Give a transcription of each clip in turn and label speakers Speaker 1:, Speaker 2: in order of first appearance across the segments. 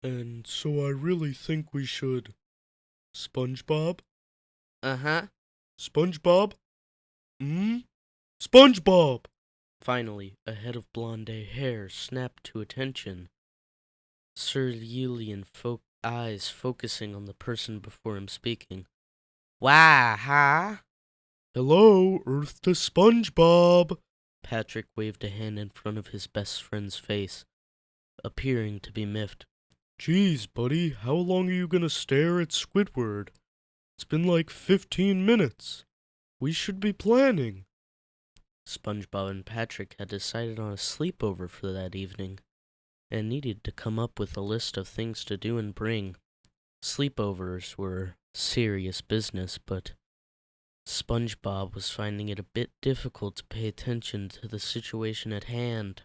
Speaker 1: And so I really think we should... Spongebob?
Speaker 2: Uh-huh.
Speaker 1: Spongebob? Spongebob!
Speaker 2: Finally, a head of blonde hair snapped to attention. Cerulean eyes focusing on the person before him speaking. Why, huh?
Speaker 1: Hello, Earth to Spongebob!
Speaker 2: Patrick waved a hand in front of his best friend's face, appearing to be miffed.
Speaker 1: Geez, buddy, how long are you gonna stare at Squidward? It's been like 15 minutes. We should be planning.
Speaker 2: Spongebob and Patrick had decided on a sleepover for that evening, and needed to come up with a list of things to do and bring. Sleepovers were serious business, but Spongebob was finding it a bit difficult to pay attention to the situation at hand.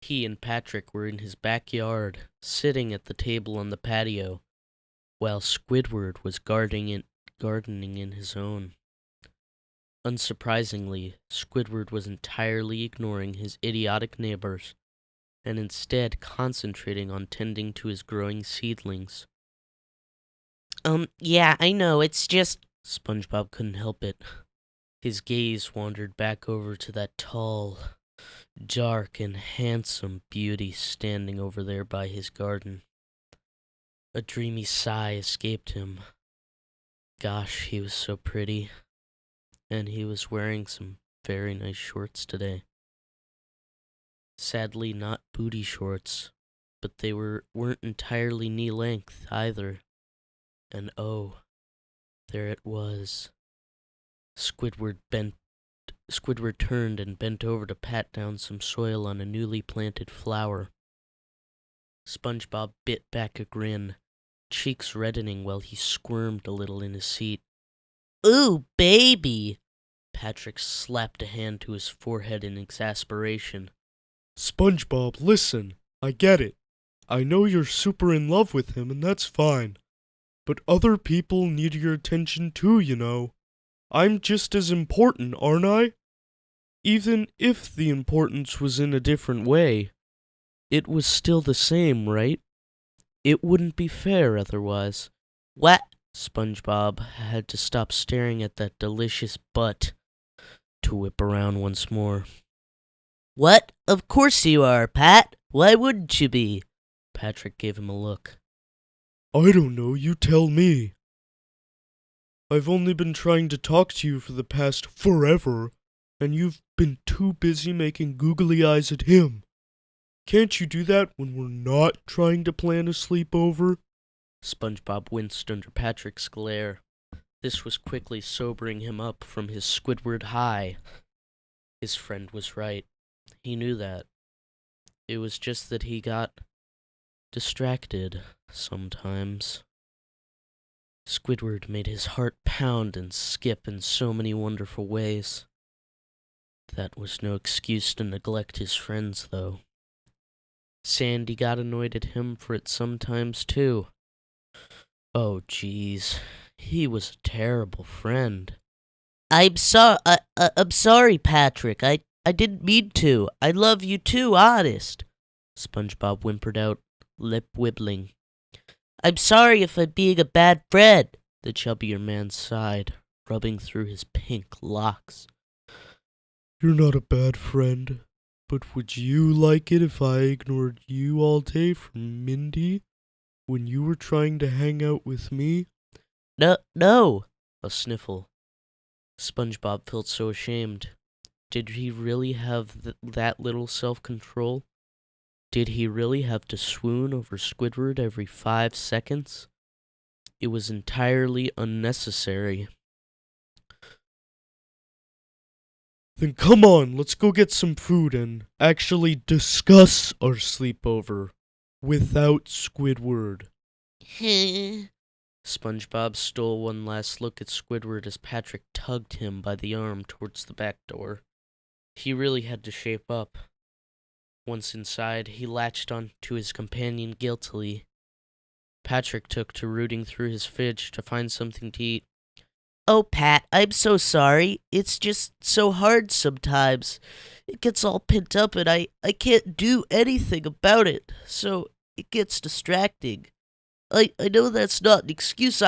Speaker 2: He and Patrick were in his backyard, sitting at the table on the patio, while Squidward was gardening in his own. Unsurprisingly, Squidward was entirely ignoring his idiotic neighbors, and instead concentrating on tending to his growing seedlings. Yeah, I know, it's just... Spongebob couldn't help it. His gaze wandered back over to that tall, dark, and handsome beauty standing over there by his garden. A dreamy sigh escaped him. Gosh, he was so pretty. And he was wearing some very nice shorts today. Sadly, not booty shorts, but they weren't entirely knee-length either. And oh, there it was. Squidward turned and bent over to pat down some soil on a newly planted flower. Spongebob bit back a grin, cheeks reddening while he squirmed a little in his seat. Ooh, baby! Patrick slapped a hand to his forehead in exasperation.
Speaker 1: Spongebob, listen, I get it. I know you're super in love with him, and that's fine. But other people need your attention too, you know. I'm just as important, aren't I? Even if the importance was in a different way, it was still the same, right? It wouldn't be fair otherwise. What? Spongebob had to stop staring at that delicious butt to whip around once more. What? Of course you are, Pat. Why wouldn't you be? Patrick gave him a look. I don't know, you tell me. I've only been trying to talk to you for the past forever, and you've been too busy making googly eyes at him. Can't you do that when we're not trying to plan a sleepover?
Speaker 2: Spongebob winced under Patrick's glare. This was quickly sobering him up from his Squidward high. His friend was right. He knew that. It was just that he got distracted sometimes. Squidward made his heart pound and skip in so many wonderful ways. That was no excuse to neglect his friends, though. Sandy got annoyed at him for it sometimes, too. Oh, geez. He was a terrible friend. I'm sorry, Patrick. I didn't mean to. I love you too, honest. Spongebob whimpered out, lip wibbling. I'm sorry if I'm being a bad friend, the chubbier man sighed, rubbing through his pink locks.
Speaker 1: You're not a bad friend, but would you like it if I ignored you all day for Mindy when you were trying to hang out with me?
Speaker 2: No, a sniffle. Spongebob felt so ashamed. Did he really have that little self-control? Did he really have to swoon over Squidward every 5 seconds? It was entirely unnecessary.
Speaker 1: Then come on, let's go get some food and actually discuss our sleepover without Squidward.
Speaker 2: SpongeBob stole one last look at Squidward as Patrick tugged him by the arm towards the back door. He really had to shape up. Once inside, he latched on to his companion guiltily. Patrick took to rooting through his fridge to find something to eat. Oh, Pat, I'm so sorry. It's just so hard sometimes. It gets all pent up and I can't do anything about it. So, It gets distracting. I know that's not an excuse,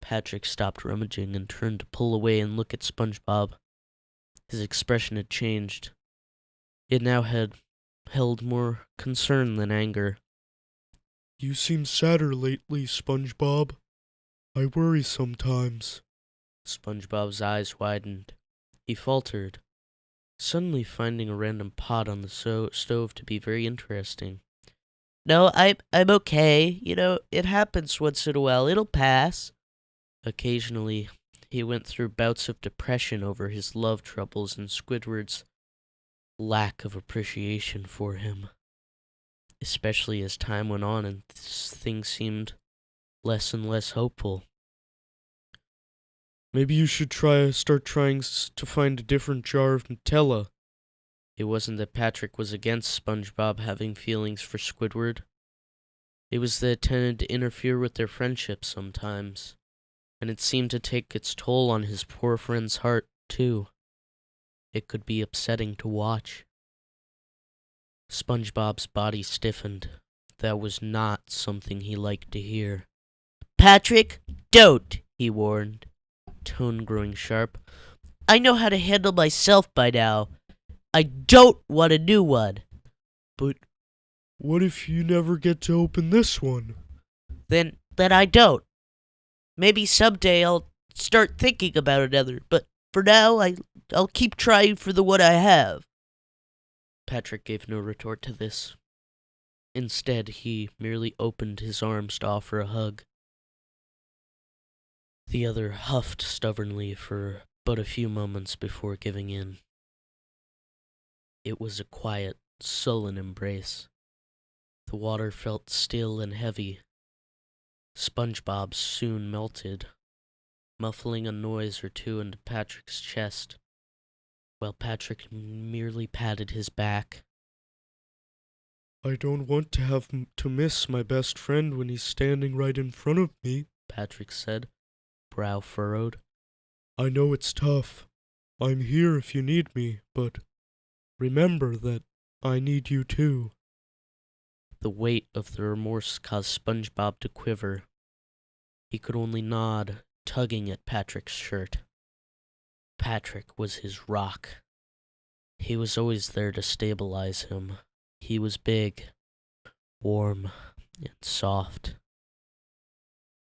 Speaker 2: Patrick stopped rummaging and turned to pull away and look at Spongebob. His expression had changed. It now held more concern than anger.
Speaker 1: You seem sadder lately, SpongeBob. I worry sometimes.
Speaker 2: Spongebob's eyes widened. He faltered, suddenly finding a random pot on the stove to be very interesting. No, I'm okay. It happens once in a while. It'll pass. Occasionally, he went through bouts of depression over his love troubles and Squidward's lack of appreciation for him, especially as time went on and things seemed less and less hopeful.
Speaker 1: Maybe you should start trying to find a different jar of Nutella.
Speaker 2: It wasn't that Patrick was against SpongeBob having feelings for Squidward. It was that it tended to interfere with their friendship sometimes, and it seemed to take its toll on his poor friend's heart, too. It could be upsetting to watch. SpongeBob's body stiffened. That was not something he liked to hear. Patrick, don't, he warned, tone growing sharp. I know how to handle myself by now. I don't want a new one.
Speaker 1: But what if you never get to open this one?
Speaker 2: Then I don't. Maybe someday I'll start thinking about another, but for now I'll keep trying for the one I have. Patrick gave no retort to this. Instead, he merely opened his arms to offer a hug. The other huffed stubbornly for but a few moments before giving in. It was a quiet, sullen embrace. The water felt still and heavy. Spongebob soon melted, muffling a noise or two into Patrick's chest, while Patrick merely patted his back.
Speaker 1: I don't want to have to miss my best friend when he's standing right in front of me,
Speaker 2: Patrick said, brow furrowed.
Speaker 1: I know it's tough. I'm here if you need me, but remember that I need you too.
Speaker 2: The weight of the remorse caused SpongeBob to quiver. He could only nod, tugging at Patrick's shirt. Patrick was his rock. He was always there to stabilize him. He was big, warm, and soft,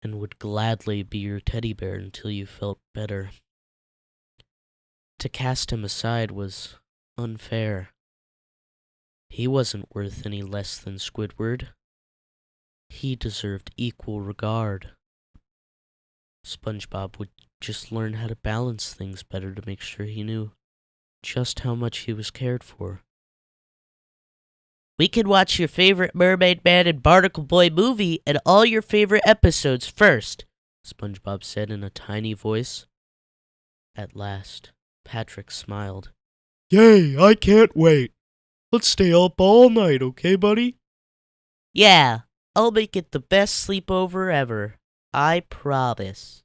Speaker 2: and would gladly be your teddy bear until you felt better. To cast him aside was unfair. He wasn't worth any less than Squidward. He deserved equal regard. SpongeBob would just learn how to balance things better to make sure he knew just how much he was cared for. We can watch your favorite Mermaid Man and Barnacle Boy movie and all your favorite episodes first, SpongeBob said in a tiny voice. At last, Patrick smiled.
Speaker 1: Yay, I can't wait. Let's stay up all night, okay, buddy?
Speaker 2: Yeah, I'll make it the best sleepover ever. I promise.